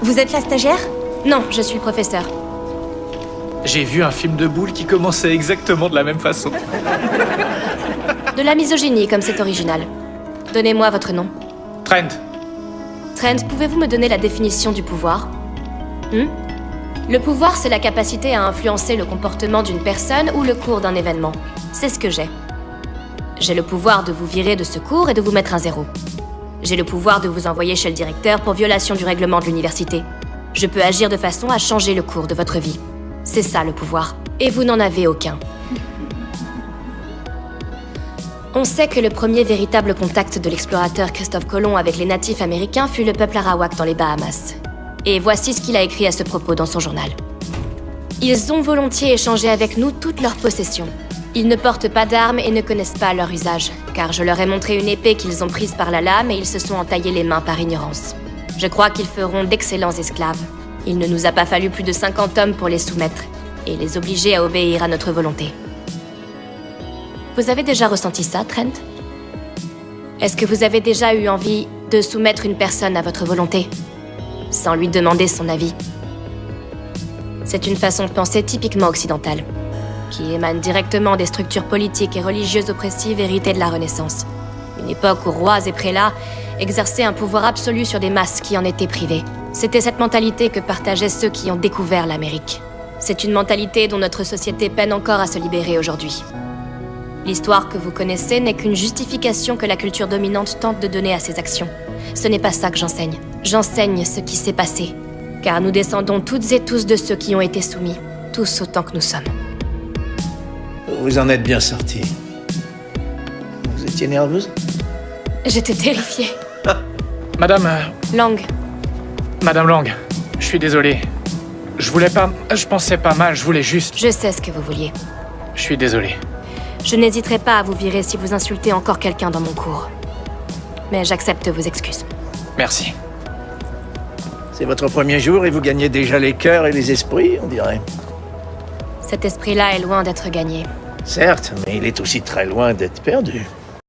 Vous êtes la stagiaire? Non, je suis le professeur. J'ai vu un film de boules qui commençait exactement de la même façon. De la misogynie, comme c'est original. Donnez-moi votre nom. Trent. Trent, pouvez-vous me donner la définition du pouvoir? Le pouvoir, c'est la capacité à influencer le comportement d'une personne ou le cours d'un événement. C'est ce que j'ai. J'ai le pouvoir de vous virer de ce cours et de vous mettre un 0. J'ai le pouvoir de vous envoyer chez le directeur pour violation du règlement de l'université. Je peux agir de façon à changer le cours de votre vie. C'est ça le pouvoir. Et vous n'en avez aucun. On sait que le premier véritable contact de l'explorateur Christophe Colomb avec les natifs américains fut le peuple arawak dans les Bahamas. Et voici ce qu'il a écrit à ce propos dans son journal. Ils ont volontiers échangé avec nous toutes leurs possessions. Ils ne portent pas d'armes et ne connaissent pas leur usage, car je leur ai montré une épée qu'ils ont prise par la lame et ils se sont entaillés les mains par ignorance. Je crois qu'ils feront d'excellents esclaves. Il ne nous a pas fallu plus de 50 hommes pour les soumettre, et les obliger à obéir à notre volonté. Vous avez déjà ressenti ça, Trent? Est-ce que vous avez déjà eu envie de soumettre une personne à votre volonté, sans lui demander son avis? C'est une façon de penser typiquement occidentale, qui émane directement des structures politiques et religieuses oppressives héritées de la Renaissance. Une époque où rois et prélats exerçaient un pouvoir absolu sur des masses qui en étaient privées. C'était cette mentalité que partageaient ceux qui ont découvert l'Amérique. C'est une mentalité dont notre société peine encore à se libérer aujourd'hui. L'histoire que vous connaissez n'est qu'une justification que la culture dominante tente de donner à ses actions. Ce n'est pas ça que j'enseigne. J'enseigne ce qui s'est passé. Car nous descendons toutes et tous de ceux qui ont été soumis, tous autant que nous sommes. Vous en êtes bien sorti. Vous étiez nerveuse? J'étais terrifiée. Madame... Lang, Madame Lang, je suis désolé. Je voulais pas... Je pensais pas mal, je voulais juste... je sais ce que vous vouliez. Je suis désolé. Je n'hésiterai pas à vous virer si vous insultez encore quelqu'un dans mon cours. Mais j'accepte vos excuses. Merci. C'est votre premier jour et vous gagnez déjà les cœurs et les esprits, on dirait. Cet esprit-là est loin d'être gagné. Certes, mais il est aussi très loin d'être perdu.